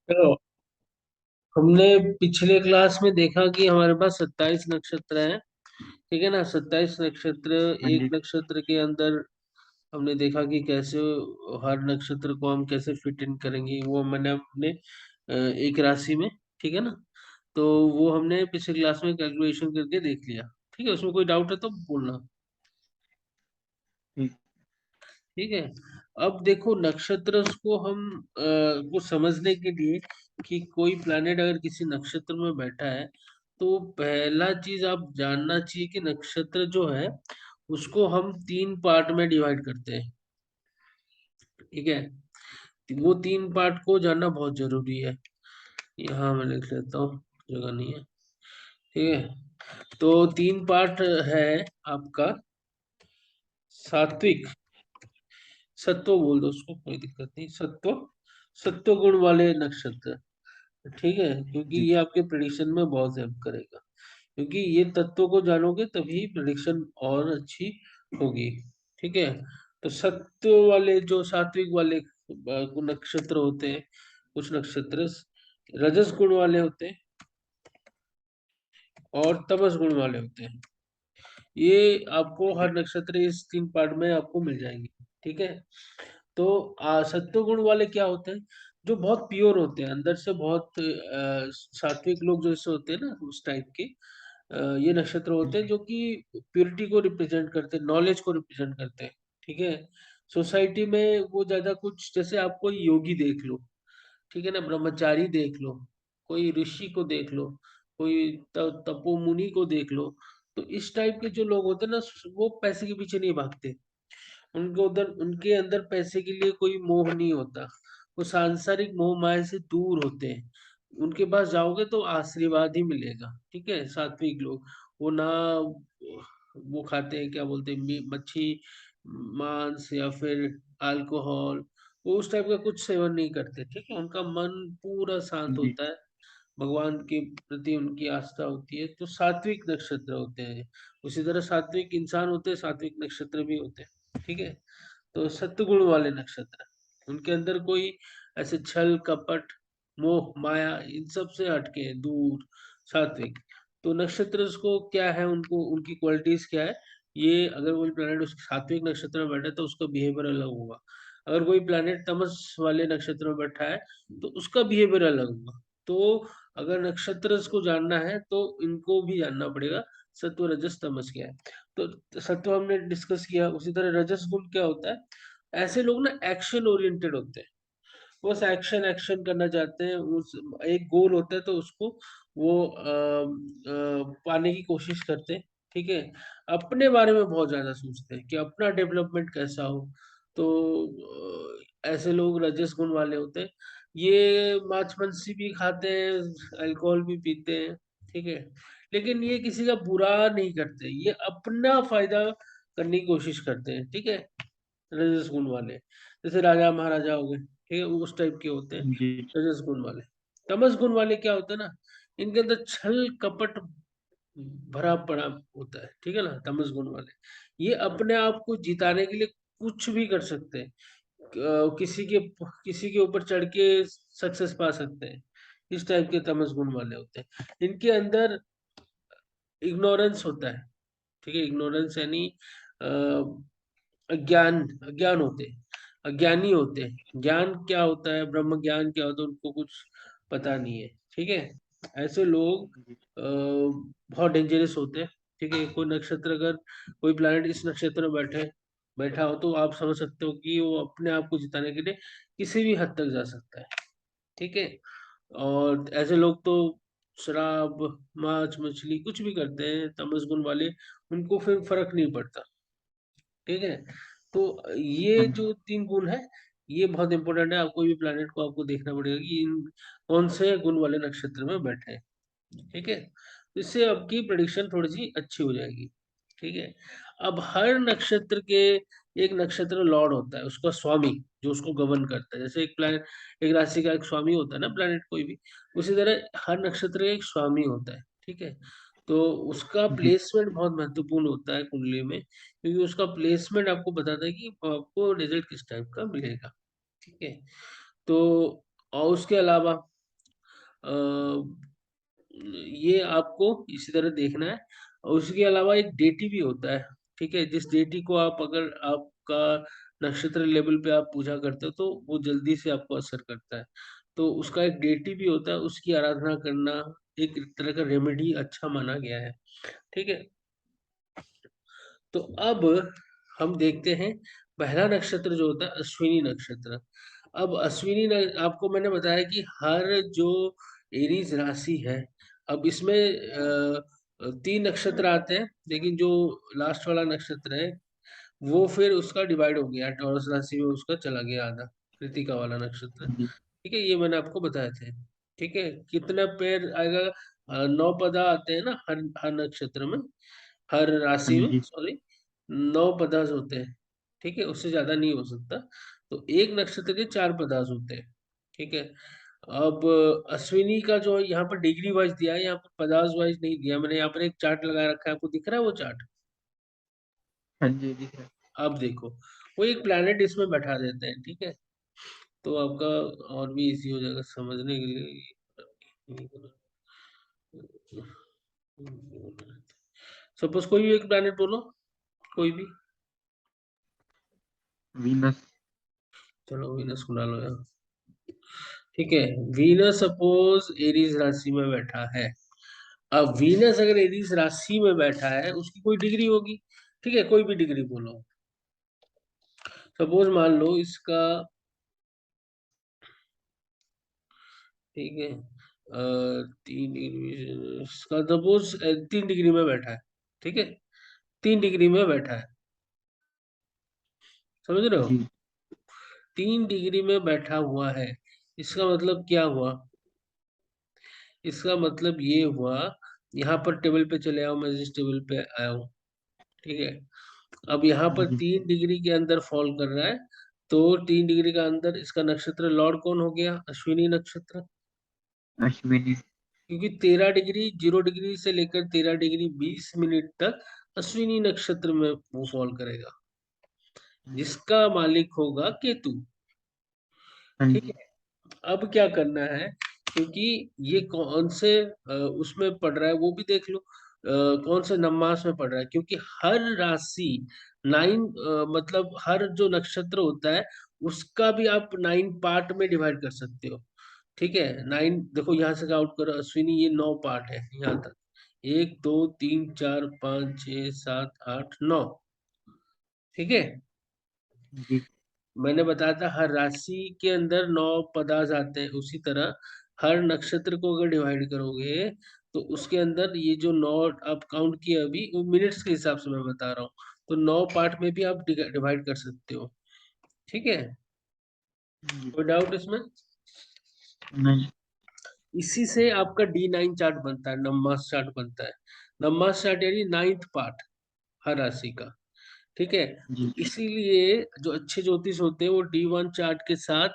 चलो, हमने पिछले क्लास में देखा कि हमारे पास 27 नक्षत्र हैं। ठीक है ना। 27 नक्षत्र, हाँ एक जी। नक्षत्र के अंदर हमने देखा कि कैसे हर नक्षत्र को हम कैसे फिट इन करेंगे, वो मैंने अपने एक राशि में। ठीक है ना। तो वो हमने पिछले क्लास में कैलकुलेशन करके देख लिया। ठीक है, उसमें कोई डाउट है तो बोलना। ठीक। ठीक है। अब देखो, नक्षत्र को हम को समझने के लिए कि कोई प्लैनेट अगर किसी नक्षत्र में बैठा है, तो पहला चीज आप जानना चाहिए कि नक्षत्र जो है उसको हम तीन पार्ट में डिवाइड करते हैं। ठीक है। तो वो तीन पार्ट को जानना बहुत जरूरी है। यहाँ मैं लिख लेता हूँ, जगह नहीं है। ठीक है। तो तीन पार्ट है आपका। सात्विक, सत्व बोल दो उसको, कोई दिक्कत नहीं। सत्व, सत्व गुण वाले नक्षत्र। ठीक है, क्योंकि जी। ये आपके प्रेडिक्शन में बहुत हेल्प करेगा। क्योंकि ये तत्वों को जानोगे तभी प्रेडिक्शन और अच्छी होगी। ठीक है। तो सत्व वाले, जो सात्विक वाले नक्षत्र होते हैं, कुछ नक्षत्र रजस गुण वाले होते हैं और तमस गुण वाले होते हैं। ये आपको हर नक्षत्र इस तीन पार्ट में आपको मिल जाएंगे। ठीक है। तो सत्व गुण वाले क्या होते हैं? जो बहुत प्योर होते हैं अंदर से, बहुत सात्विक लोग जैसे होते हैं ना, उस टाइप के ये नक्षत्र होते हैं जी। जो कि प्योरिटी को रिप्रेजेंट करते हैं, नॉलेज को रिप्रेजेंट करते हैं। ठीक है। सोसाइटी में वो ज्यादा कुछ, जैसे आप कोई योगी देख लो, ठीक है ना, ब्रह्मचारी देख लो, कोई ऋषि को देख लो, कोई तपोमुनि को देख लो। तो इस टाइप के जो लोग होते हैं ना, वो पैसे के पीछे नहीं भागते। उनके उधर, उनके अंदर पैसे के लिए कोई मोह नहीं होता। वो सांसारिक मोह माया से दूर होते हैं। उनके पास जाओगे तो आशीर्वाद ही मिलेगा। ठीक है। सात्विक लोग, वो ना वो खाते हैं, क्या बोलते हैं, मच्छी, मांस या फिर अल्कोहल, वो उस टाइप का कुछ सेवन नहीं करते। ठीक है। उनका मन पूरा शांत जी। होता है, भगवान के प्रति उनकी आस्था होती है। तो सात्विक नक्षत्र होते हैं। उसी तरह सात्विक इंसान होते हैं, सात्विक नक्षत्र भी होते हैं। ठीक है। तो सत्वगुण वाले नक्षत्र, उनके अंदर कोई ऐसे छल कपट, मोह माया, इन सब से हटके हैं, दूर, सात्विक। तो नक्षत्र को क्या है, उनको उनकी क्वालिटीज क्या है, ये अगर कोई प्लेनेट उस सात्विक नक्षत्र में बैठा है तो उसका बिहेवियर अलग होगा। अगर कोई प्लेनेट तमस वाले नक्षत्र में बैठा है तो उसका बिहेवियर अलग होगा। तो अगर नक्षत्र को जानना है तो इनको भी जानना पड़ेगा, सत्व रजस तमस क्या है। तो सत्व हमने डिस्कस किया। उसी तरह रजस गुण क्या होता है? ऐसे लोग ना एक्शन ओरिएंटेड होते हैं, बस एक्शन एक्शन करना चाहते हैं। उस एक गोल होता है तो उसको वो पाने की कोशिश करते हैं। ठीक है। अपने बारे में बहुत ज्यादा सोचते हैं कि अपना डेवलपमेंट कैसा हो। तो ऐसे लोग रजस गुण वाले होते हैं। ये मांस मच्छी भी खाते हैं, अल्कोहल भी पीते हैं। ठीक है। लेकिन ये किसी का बुरा नहीं करते, ये अपना फायदा करने की कोशिश करते हैं। ठीक है। रजस गुण वाले, जैसे राजा महाराजा हो गए, ठीक है, वो उस टाइप के होते हैं जी। रजस गुण वाले। तमस गुण वाले क्या होते हैं ना, इनके अंदर छल कपट भरा पड़ा होता है। ठीक है ना। तमस गुण वाले ये अपने आप को जिताने के लिए कुछ भी कर सकते हैं। किसी के ऊपर चढ़ के सक्सेस पा सकते हैं। इस टाइप के तमस गुण वाले होते हैं। इनके अंदर इग्नोरेंस होता है। ठीक है। इग्नोरेंस यानी अज्ञान, अज्ञान होते हैं, अज्ञानी होते हैं। ज्ञान क्या होता है, ब्रह्म ज्ञान क्या होता है, उनको कुछ पता नहीं है। ठीक है। ऐसे लोग जी। बहुत डेंजरस होते हैं। ठीक है। कोई नक्षत्र, अगर कोई प्लैनेट इस नक्षत्र में बैठा हो तो आप समझ सकते हो कि वो अपने आप को जिताने के लिए किसी भी हद तक जा सकता है। ठीक है। और ऐसे लोग तो शराब, मांस मछली कुछ भी करते हैं, तमस गुण वाले, उनको फिर फर्क नहीं पड़ता। ठीक है। तो ये हाँ जो जी। तीन गुण है, ये बहुत इंपॉर्टेंट है। आप कोई भी प्लैनेट को आपको देखना पड़ेगा कि इन कौन से गुण वाले नक्षत्र में बैठे हैं। ठीक है। तो इससे आपकी प्रेडिक्शन थोड़ी सी अच्छी हो जाएगी। ठीक है। अब हर नक्षत्र के, एक नक्षत्र लॉर्ड होता है, उसका स्वामी, जो उसको गवर्न करता है। जैसे एक प्लैनेट, एक राशि का एक स्वामी होता है ना, प्लैनेट कोई भी, उसी तरह हर नक्षत्र का एक स्वामी होता है। ठीक है। तो उसका जी। प्लेसमेंट बहुत महत्वपूर्ण होता है कुंडली में, क्योंकि उसका प्लेसमेंट आपको बताता है कि आपको रिजल्ट किस टाइप का मिलेगा। ठीक है। तो और उसके अलावा ये आपको इसी तरह देखना है। और उसके अलावा एक डेटी भी होता है, ठीक है, जिस डेटी को आप अगर आपका नक्षत्र लेवल पे आप पूजा करते हो तो वो जल्दी से आपको असर करता है। तो उसका एक डेटी भी होता है, उसकी आराधना करना एक तरह का रेमेडी अच्छा माना गया है, ठीक है। तो अब हम देखते हैं पहला नक्षत्र जो होता है अश्विनी नक्षत्र। अब आपको मैंने बताया कि हर जो एरीज राशि है, अब इसमें 3 नक्षत्र आते हैं, लेकिन जो लास्ट वाला नक्षत्र है वो फिर उसका डिवाइड हो गया, टॉरस राशि में उसका चला गया आधा, कृतिका वाला नक्षत्र। जी। ठीक है, ये मैंने आपको बताए थे। ठीक है, कितना पेड़ आएगा? 9 पदा आते हैं ना हर हर नक्षत्र में, हर हाँ राशि में, जी। सॉरी, 9 पदार्थ होते हैं। ठीक है, उससे ज्यादा नहीं हो सकता। तो एक नक्षत्र के 4 पदार्थ होते हैं। ठीक है। अब अश्विनी का जो यहाँ पर डिग्री वाइज दिया है, यहाँ पर पदार्थ वाइज नहीं दिया। मैंने यहाँ पर एक चार्ट लगा रखा है, आपको दिख रहा है वो चार्ट? हाँ जी, दिख रहा है। अब देखो, वो एक प्लैनेट इसमें बैठा देते हैं, ठीक है, तो आपका और भी इजी हो जाएगा समझने के लिए। सपोज कोई भी एक प्लैनेट बोलो, कोई भी। वीनस। चलो वीनस को डालो यहाँ। ठीक है, वीनस सपोज एरीज राशि में बैठा है। अब वीनस अगर एरीज राशि में बैठा है, उसकी कोई डिग्री होगी। ठीक है, कोई भी डिग्री बोलो। सपोज मान लो इसका, ठीक है, 3 डिग्री इसका, सपोज 3 डिग्री में बैठा है। ठीक है, 3 डिग्री में बैठा है, समझ रहे हो? जी। 3 डिग्री में बैठा हुआ है, इसका मतलब क्या हुआ? इसका मतलब ये हुआ, यहाँ पर टेबल पे चले आओ, मैं जिस टेबल पे आया हूँ, ठीक है, अब यहाँ हाँ पर जी। 3 डिग्री के अंदर फॉल कर रहा है। तो 3 डिग्री का अंदर इसका नक्षत्र लॉर्ड कौन हो गया? अश्विनी नक्षत्र। अश्विनी। क्योंकि 13 डिग्री, 0 डिग्री से लेकर 13 डिग्री 20 मिनट तक अश्विनी नक्षत्र में वो फॉल करेगा, जिसका मालिक होगा केतु। हाँ ठीक जी। है। अब क्या करना है, क्योंकि ये कौन से उसमें पड़ रहा है वो भी देख लो, कौन से नवमास में पड़ रहा है, क्योंकि हर राशि 9, मतलब हर जो नक्षत्र होता है उसका भी आप 9 पार्ट में डिवाइड कर सकते हो। ठीक है, 9 देखो, यहाँ से काउंट करो, अश्विनी ये 9 पार्ट है यहाँ तक, 1 2 3 4 5 6 7 8 9। ठीक है, जी। मैंने बताया था हर राशि के अंदर 9 पदार्थ आते हैं, उसी तरह हर नक्षत्र को अगर डिवाइड करोगे तो उसके अंदर ये जो 9 आप काउंट किए अभी, वो मिनट्स के हिसाब से मैं बता रहा हूँ, तो 9 पार्ट में भी आप डिवाइड कर सकते हो। ठीक है, जी। कोई डाउट इसमें? नहीं। इसी से आपका D9 चार्ट बनता है, नवमास चार्ट बनता है। नवमास चार्ट यानी 9th पार्ट हर राशि का। ठीक है, तो जी। इसीलिए जो अच्छे ज्योतिष होते हैं वो D1 चार्ट के साथ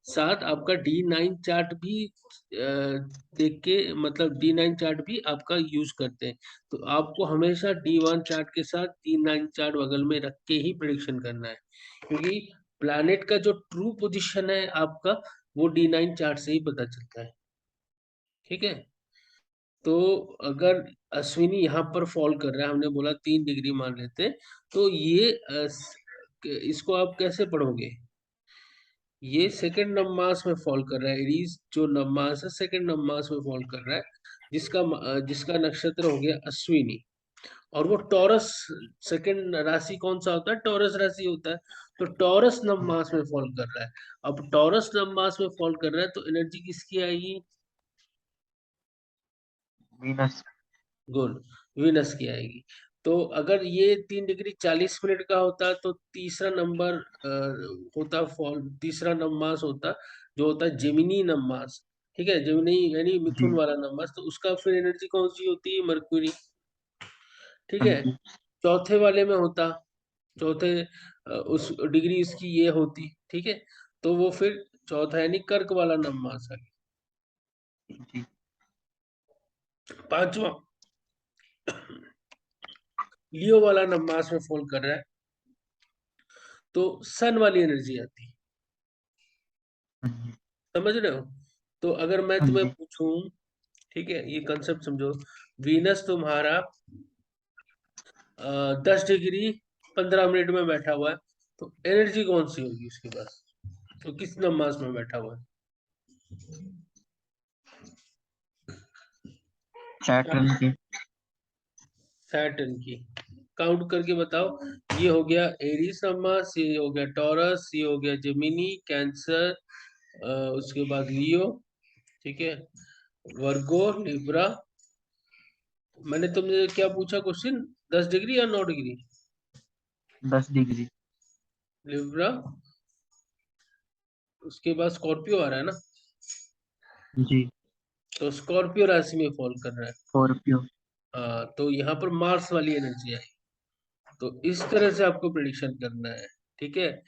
साथ आपका D9 चार्ट भी देख के, मतलब D9 चार्ट भी आपका यूज करते हैं। तो आपको हमेशा D1 चार्ट के साथ D9 चार्ट बगल में रख के ही प्रिडिक्शन करना है, क्योंकि प्लैनेट का जो ट्रू पोजीशन है आपका, वो D9 चार्ट से ही पता चलता है। ठीक है, तो अगर अश्विनी यहाँ पर फॉल कर रहा है, हमने बोला 3 डिग्री मान लेते हैं, तो ये इसको आप कैसे पढ़ोगे? ये सेकंड नवमास में फॉल कर रहा है, एरीज जो नवमास है सेकंड नवमास में फॉल कर रहा है, जिसका नक्षत्र हो गया अश्विनी। और वो टॉरस, सेकंड राशि कौन सा होता है? टॉरस राशि होता है। तो टॉरस नवमास में फॉल कर रहा है। अब टॉरस नवमास में फॉल कर रहा है तो एनर्जी किसकी आएगी? वीनस। गुड, वीनस की आएगी। तो अगर ये 3 डिग्री 40 मिनट का होता तो तीसरा नंबर होता फॉल, तीसरा नवमास होता, जो होता है जेमिनी नवमास। ठीक है, जेमिनी यानी जी। मिथुन वाला नवमास, तो उसका फिर एनर्जी कौन सी होती है? मरक्यूरी। ठीक हाँ है, जी। चौथे वाले में होता, चौथे उस डिग्री इसकी ये होती। ठीक है, तो वो फिर चौथा यानी कर्क वाला नवमास है। जी। पांचवा लियो वाला नवमास में फॉल कर रहा है, तो सन वाली एनर्जी आती है। हाँ जी। समझ रहे हो? तो अगर मैं हाँ तुम्हें जी। पूछूं, ठीक है, ये कंसेप्ट समझो, वीनस तुम्हारा 10 डिग्री 15 मिनट में बैठा हुआ है, तो एनर्जी कौन सी होगी उसके पास, तो किस नमाज में बैठा हुआ है? क्या? सैटर्न की। सैटर्न की। काउंट करके बताओ। ये हो गया एरीज नमाज, ये हो गया टॉरस, ये हो गया जेमिनी, कैंसर, उसके बाद लियो, ठीक है, वर्गो, लिब्रा। मैंने तुमसे क्या पूछा क्वेश्चन, 10 डिग्री या 9 डिग्री? 10 डिग्री। लिब्रा, उसके बाद स्कॉर्पियो आ रहा है ना, जी। तो स्कॉर्पियो राशि में फॉल कर रहा है। स्कॉर्पियो। हाँ, तो यहाँ पर मार्स वाली एनर्जी है। तो इस तरह से आपको प्रिडिक्शन करना है, ठीक है।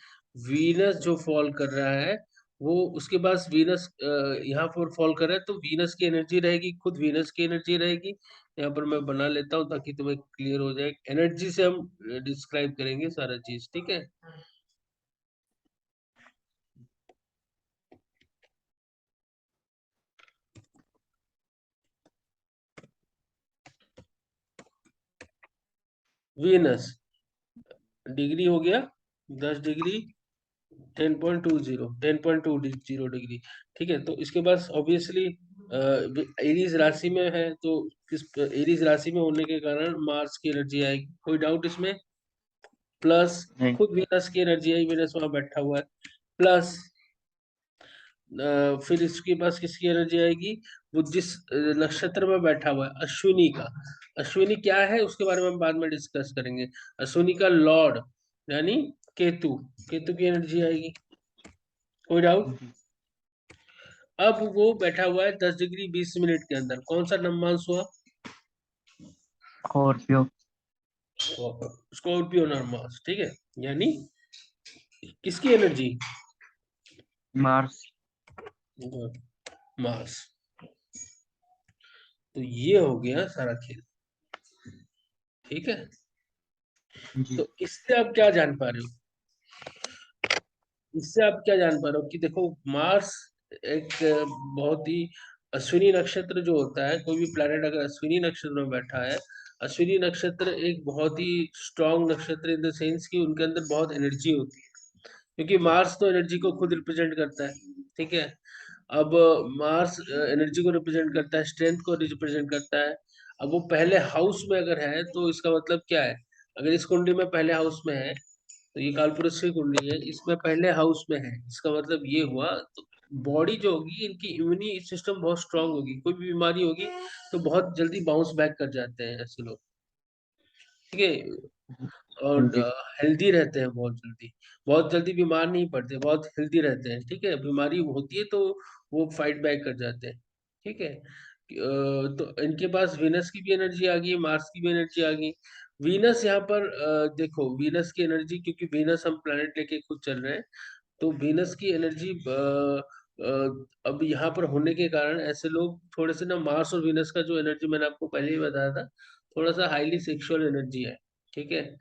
वीनस जो फॉल कर रहा है, वो उसके पास वीनस यहाँ पर फॉल कर रहा है, तो वीनस की एनर्जी रहेगी, खुद वीनस की एनर्जी रहेगी। यहाँ पर मैं बना लेता हूँ ताकि तुम्हें क्लियर हो जाए, एनर्जी से हम डिस्क्राइब करेंगे सारा चीज, ठीक है। वीनस डिग्री हो गया 10 डिग्री 10.20 ठीक है। तो इसके पास ऑब्वियसली एरीज राशि में है, तो किस एरीज राशि में होने के कारण मार्स की एनर्जी आएगी, कोई डाउट इसमें? प्लस नहीं। खुद वीनस की एनर्जी आई, वीनस वहां बैठा हुआ है, प्लस फिर इसके पास किसकी एनर्जी आएगी, वो जिस नक्षत्र में बैठा हुआ है, अश्विनी का। अश्विनी क्या है उसके बारे में हम बाद में डिस्कस करेंगे। अश्विनी का लॉर्ड यानी केतु, केतु की एनर्जी आएगी, कोई डाउट? जी। अब वो बैठा हुआ है 10 डिग्री 20 मिनट के अंदर, कौन सा नवमांश हुआ? स्कॉर्पियो। स्कॉर्पियो नवमांश, ठीक है। यानी किसकी एनर्जी? मार्स। मार्स। तो ये हो गया सारा खेल, ठीक है। जी। तो इससे आप क्या जान पा रहे हो, इससे आप क्या जान पा रहे हो कि देखो, मार्स एक बहुत ही, अश्विनी नक्षत्र जो होता है, कोई भी प्लैनेट अगर अश्विनी नक्षत्र में बैठा है, अश्विनी नक्षत्र एक बहुत ही स्ट्रांग नक्षत्र इन द सेंस कि उनके अंदर बहुत एनर्जी होती है, क्योंकि मार्स तो एनर्जी को खुद रिप्रेजेंट करता है, ठीक है। अब मार्स एनर्जी को रिप्रेजेंट करता है, स्ट्रेंथ को रिप्रेजेंट करता है। अब वो पहले हाउस में अगर है, तो इसका मतलब क्या है, अगर इस कुंडली में पहले हाउस में है, तो ये कालपुरुष की कुंडली है, इसमें पहले हाउस में है, इसका मतलब ये हुआ, तो बॉडी जो होगी, इनकी इम्यूनिटी सिस्टम बहुत स्ट्रांग होगी, कोई भी बीमारी होगी तो बहुत जल्दी बाउंस बैक कर जाते हैं ऐसे लोग, ठीक है। हाँ और जी। हेल्दी रहते हैं बहुत जल्दी बीमार नहीं पड़ते, बहुत हेल्दी रहते हैं, ठीक है। बीमारी होती है तो वो फाइट बैक कर जाते हैं, ठीक है। तो इनके पास वीनस की भी एनर्जी आ गई, मार्स की भी एनर्जी आ गई। वीनस यहाँ पर देखो, वीनस की एनर्जी, क्योंकि वीनस हम प्लेनेट लेके खुद चल रहे हैं, तो वीनस की एनर्जी अब यहाँ पर होने के कारण ऐसे लोग थोड़े से ना, मार्स और वीनस का जो एनर्जी मैंने आपको पहले ही बताया था, थोड़ा सा हाईली सेक्सुअल एनर्जी है, ठीक है।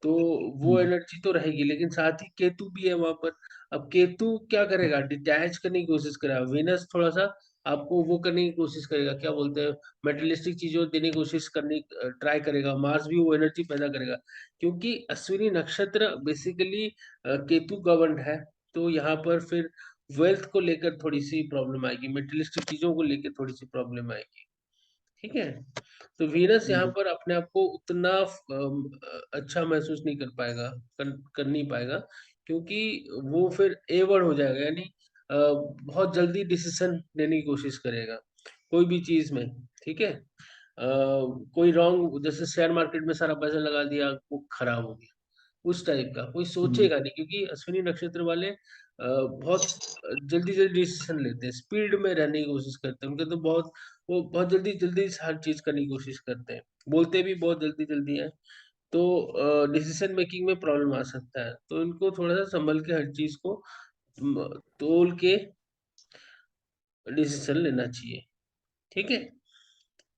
तो वो जी। एनर्जी तो रहेगी, लेकिन साथ ही केतु भी है वहां पर। अब केतु क्या करेगा, डिटैच करने की कोशिश करेगा, वीनस थोड़ा सा आपको वो करने की कोशिश करेगा, क्या बोलते हैं, मेटेरियलिस्टिक चीजों देने की कोशिश करने ट्राई करेगा, मार्स भी वो एनर्जी पैदा करेगा, क्योंकि अश्विनी नक्षत्र बेसिकली केतु गवर्न है। तो यहाँ पर फिर वेल्थ को लेकर थोड़ी सी प्रॉब्लम आएगी, मेटेरियलिस्टिक चीजों को लेकर थोड़ी सी प्रॉब्लम आएगी, ठीक है। तो वीनस यहाँ जी। पर अपने आप को उतना अच्छा महसूस नहीं कर पाएगा, कर नहीं पाएगा, क्योंकि वो फिर एवर्ड हो जाएगा, यानी बहुत जल्दी डिसीजन लेने की कोशिश करेगा कोई भी चीज में, ठीक है। कोई रॉन्ग, जैसे शेयर मार्केट में सारा पैसा लगा दिया, वो खराब हो गया, उस टाइप का कोई जी। सोचेगा नहीं, क्योंकि अश्विनी नक्षत्र वाले बहुत जल्दी जल्दी डिसीजन लेते हैं, स्पीड में रहने की कोशिश करते हैं, उनके तो बहुत, वो बहुत जल्दी जल्दी हर चीज करने की कोशिश करते हैं, बोलते भी बहुत जल्दी जल्दी है, तो डिसीजन मेकिंग में प्रॉब्लम आ सकता है, तो इनको थोड़ा सा संभल के हर चीज को तोल के डिसीजन लेना चाहिए, ठीक है।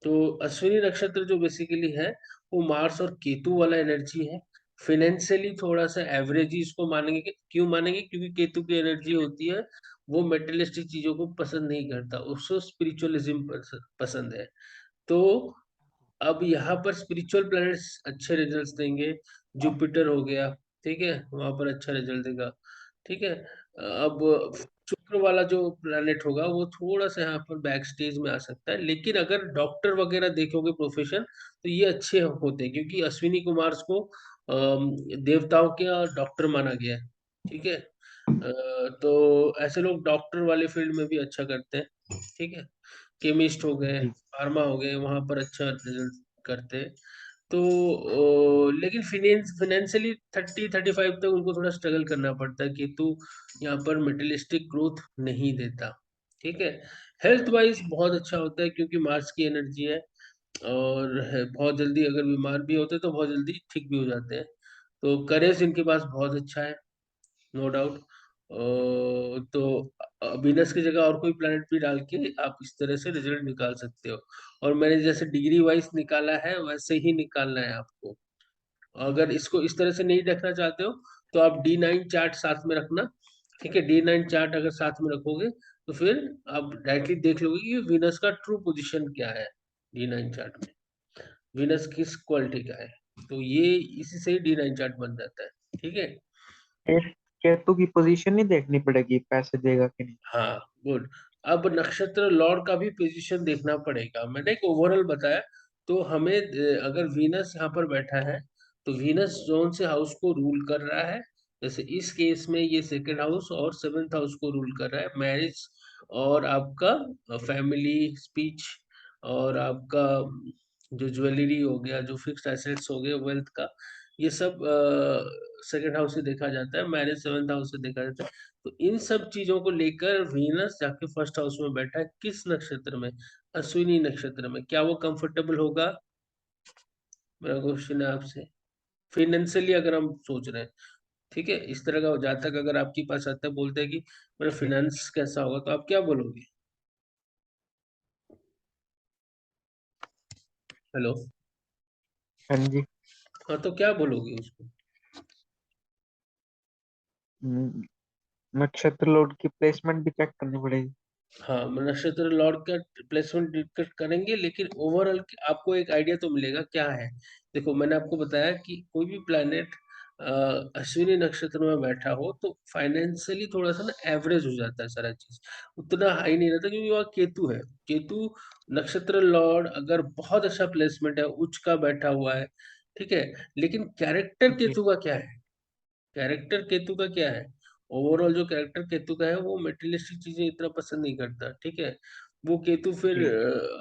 तो अश्विनी नक्षत्र जो बेसिकली है, वो मार्स और केतु वाला एनर्जी है। फाइनेंशियली थोड़ा सा एवरेज ही इसको मानेंगे, क्यों मानेंगे, क्योंकि केतु की एनर्जी होती है वो मेटेरियलिस्टिक चीजों को पसंद नहीं करता, उसको स्पिरिचुअलिज्म पसंद है। तो अब यहाँ पर स्पिरिचुअल प्लैनेट्स अच्छे रिजल्ट्स देंगे। जुपिटर हो गया, ठीक है, वहां पर अच्छा रिजल्ट देगा। ठीक है। अब शुक्र वाला जो प्लैनेट होगा वो थोड़ा सा यहाँ पर बैक स्टेज में आ सकता है, लेकिन अगर डॉक्टर वगैरह देखोगे प्रोफेशन, तो ये अच्छे होते हैं, क्योंकि अश्विनी कुमार को देवताओं के डॉक्टर माना गया है। ठीक है। तो ऐसे लोग डॉक्टर वाले फील्ड में भी अच्छा करते हैं। ठीक है। केमिस्ट हो गए, जी फार्मा हो गए, वहां पर अच्छा रिजल्ट करते हैं। तो लेकिन फाइनेंशियली 30-35 तक उनको थोड़ा स्ट्रगल करना पड़ता है, केतु यहाँ पर मेटेरियलिस्टिक ग्रोथ नहीं देता। ठीक है। हेल्थ वाइज बहुत अच्छा होता है, क्योंकि मार्स की एनर्जी है, और बहुत जल्दी अगर बीमार भी होते हैं तो बहुत जल्दी ठीक भी हो जाते हैं। तो करेज इनके पास बहुत अच्छा है, नो डाउट। तो वीनस की जगह और कोई प्लेनेट भी डाल के आप इस तरह से रिजल्ट निकाल सकते हो। और मैंने जैसे डिग्री वाइज निकाला है वैसे ही निकालना है आपको। अगर इसको इस तरह से नहीं देखना चाहते हो, तो आप D9 चार्ट साथ में रखना। ठीक है। D9 चार्ट अगर साथ में रखोगे, तो फिर आप डायरेक्टली देख लोगे कि विनस का ट्रू पोजीशन क्या है। D9 चार्ट में विनस किस क्वालिटी का है, तो ये इसी से ही D9 चार्ट बन जाता है। ठीक है। फिर केतु की पोजीशन नहीं देखनी पड़ेगी, पैसे देगा कि नहीं? हाँ, गुड। अब नक्षत्र लॉर्ड का भी पोजीशन देखना पड़ेगा, मैंने एक ओवरऑल बताया। तो हमें अगर वीनस यहाँ पर बैठा है, तो वीनस जोन से हाउस को रूल कर रहा है। जैसे इस केस में ये सेकंड हाउस और सेवेंथ हाउस को रूल कर रहा है, मैरिज और आपका फैमिली, स्पीच, और आपका जो ज्वेलरी हो गया, जो फिक्स्ड एसेट्स हो गए, वेल्थ का, ये सब सेकंड हाउस से देखा जाता है, मैरिज सेवेंथ हाउस से देखा जाता है। तो इन सब चीजों को लेकर वीनस जाके फर्स्ट हाउस में बैठा है, किस नक्षत्र में? अश्विनी नक्षत्र में। क्या वो कंफर्टेबल होगा? मेरा क्वेश्चन है आपसे। फाइनेंशियली अगर हम सोच रहे हैं, ठीक है, इस तरह का जातक अगर आपके पास आता है, बोलते हैं कि मेरा जी। फाइनेंस कैसा होगा, तो आप क्या बोलोगे? हेलो। हाँ जी। हाँ, तो क्या बोलोगे उसको? हम्म, नक्षत्र लोड की प्लेसमेंट भी चेक करनी पड़ेगी। हाँ, नक्षत्र लॉर्ड का प्लेसमेंट डिस्कस करेंगे, लेकिन ओवरऑल आपको एक आइडिया तो मिलेगा क्या है। देखो, मैंने आपको बताया कि कोई भी प्लैनेट अश्विनी नक्षत्र में बैठा हो तो फाइनेंशियली थोड़ा सा ना एवरेज हो जाता है सारा चीज, उतना हाई नहीं रहता, क्योंकि वहाँ केतु है। केतु नक्षत्र लॉर्ड अगर बहुत अच्छा प्लेसमेंट है, उच्च का बैठा हुआ है, ठीक है, लेकिन कैरेक्टर जी केतु का क्या है? कैरेक्टर केतु का क्या है? ओवरऑल जो कैरेक्टर केतु का है, वो मेटेरियलिस्टिक चीजें इतना पसंद नहीं करता। ठीक है। वो केतु फिर जी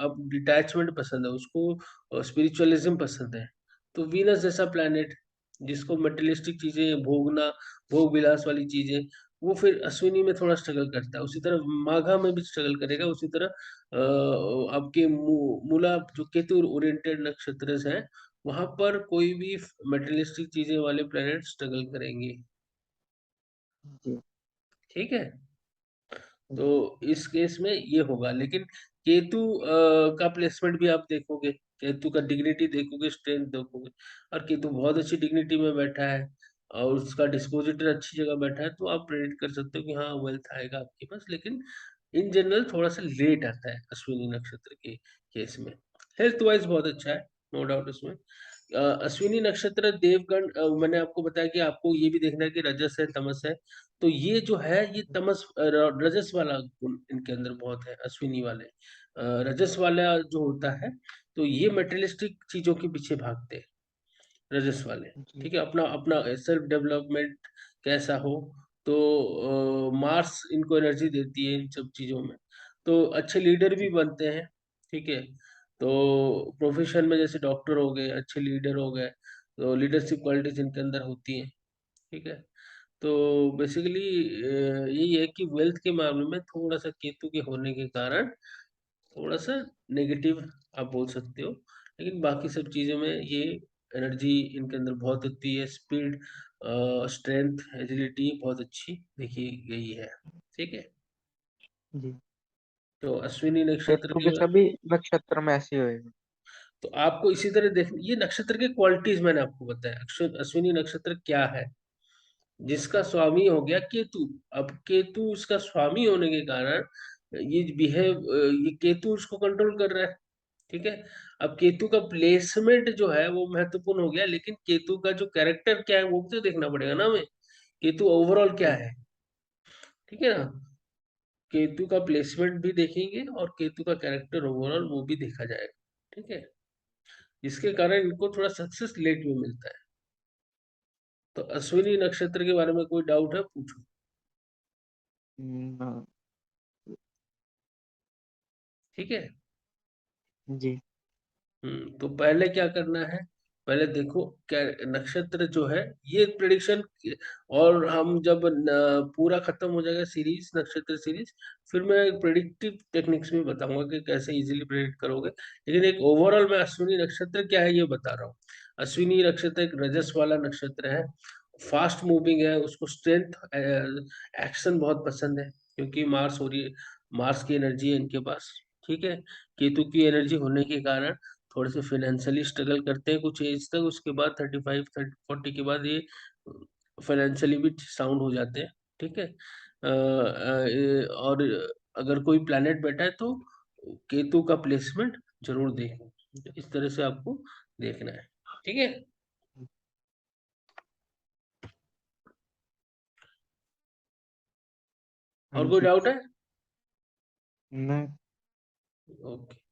अब डिटैचमेंट पसंद है उसको, स्पिरिचुअलिज्म पसंद है। तो वीनस जैसा प्लैनेट, जिसको मेटेरियलिस्टिक चीजें भोगना, भोग विलास वाली चीजें, वो फिर अश्विनी में थोड़ा स्ट्रगल करता है। उसी तरह माघा में भी स्ट्रगल करेगा। उसी तरह आपके मूला जो केतु ओरिएंटेड नक्षत्र है, वहां पर कोई भी मेटेरियलिस्टिक चीजें वाले प्लेनेट स्ट्रगल करेंगे। जी ठीक है। तो जी इस केस में ये होगा, लेकिन केतु का प्लेसमेंट भी आप देखोगे, केतु का डिग्निटी देखोगे, स्ट्रेंथ देखोगे, और केतु बहुत अच्छी डिग्निटी में बैठा है, और उसका डिस्पोजिटर अच्छी जगह बैठा है, तो आप प्रेडिक्ट कर सकते हो कि हाँ, वेल्थ आएगा आपके पास। लेकिन इन जनरल थोड़ा सा लेट आता है अश्विनी नक्षत्र के केस में। हेल्थ वाइज बहुत अच्छा है, नो डाउट उसमें। अश्विनी नक्षत्र देवगण, मैंने आपको बताया कि आपको ये भी देखना है कि रजस है, तमस है। तो ये जो है, ये तमस रजस वाला गुण इनके अंदर बहुत है, अश्विनी वाले। रजस वाला जो होता है, तो ये मटेरियलिस्टिक चीजों के पीछे भागते हैं, रजस वाले। जी ठीक है। अपना अपना सेल्फ डेवलपमेंट कैसा हो, तो मार्स इनको एनर्जी देती है इन सब चीजों में। तो अच्छे लीडर भी जी बनते हैं। ठीक है। तो प्रोफेशन में जैसे डॉक्टर हो गए, अच्छे लीडर हो गए, तो लीडरशिप क्वालिटीज इनके अंदर होती हैं। ठीक है। तो बेसिकली यही है कि वेल्थ के मामले में थोड़ा सा केतु के होने के कारण थोड़ा सा नेगेटिव आप बोल सकते हो, लेकिन बाकी सब चीजों में ये एनर्जी इनके अंदर बहुत होती है, स्पीड, स्ट्रेंथ, एजिलिटी बहुत अच्छी देखी गई है। ठीक है। जी। तो अश्विनी नक्षत्र केतु के, के सभी नक्षत्र में ऐसे ही होएगा। तो आपको इसी तरह देख, ये नक्षत्र के क्वालिटीज मैंने आपको बताया, अश्विनी नक्षत्र क्या है। जिसका स्वामी हो गया केतु। अब केतु उसका स्वामी होने के कारण ये केतु उसको कंट्रोल कर रहा है। ठीक है। अब केतु का प्लेसमेंट जो है वो महत्वपूर्ण हो गया, लेकिन केतु का जो कैरेक्टर क्या है वो भी तो देखना पड़ेगा ना हमें। केतु ओवरऑल क्या जी। है। ठीक है ना। केतु का प्लेसमेंट भी देखेंगे और केतु का कैरेक्टर ओवरऑल वो भी देखा जाएगा। ठीक है। जिसके कारण इनको थोड़ा सक्सेस लेट में मिलता है। तो अश्विनी नक्षत्र के बारे में कोई डाउट है, पूछो। न- ठीक है। जी। तो पहले क्या करना है, पहले देखो क्या नक्षत्र जो है, ये प्रिडिक्शन। और हम जब पूरा खत्म हो जाएगा सीरीज, नक्षत्र सीरीज, फिर मैं प्रिडिक्टिव टेक्निक्स में बताऊंगा कि कैसे इजीली प्रिडिक्ट करोगे। लेकिन एक ओवरऑल मैं अश्विनी नक्षत्र क्या है ये बता रहा हूँ। अश्विनी नक्षत्र एक रजस वाला नक्षत्र है, फास्ट मूविंग है, उसको स्ट्रेंथ एक्शन बहुत पसंद है, क्योंकि मार्स हो रही है, मार्स की एनर्जी है इनके पास। ठीक है। केतु की एनर्जी होने के कारण थोड़े से फाइनेंशियली स्ट्रगल करते हैं कुछ एज तक, उसके बाद 35-40 के बाद ये फाइनेंशियली भी साउंड हो जाते हैं। ठीक है। और अगर कोई प्लैनेट बैठा है तो केतु का प्लेसमेंट जरूर देखें। तो इस तरह से आपको देखना है। ठीक है। हाँ और कोई जी। डाउट है? नहीं। ओके।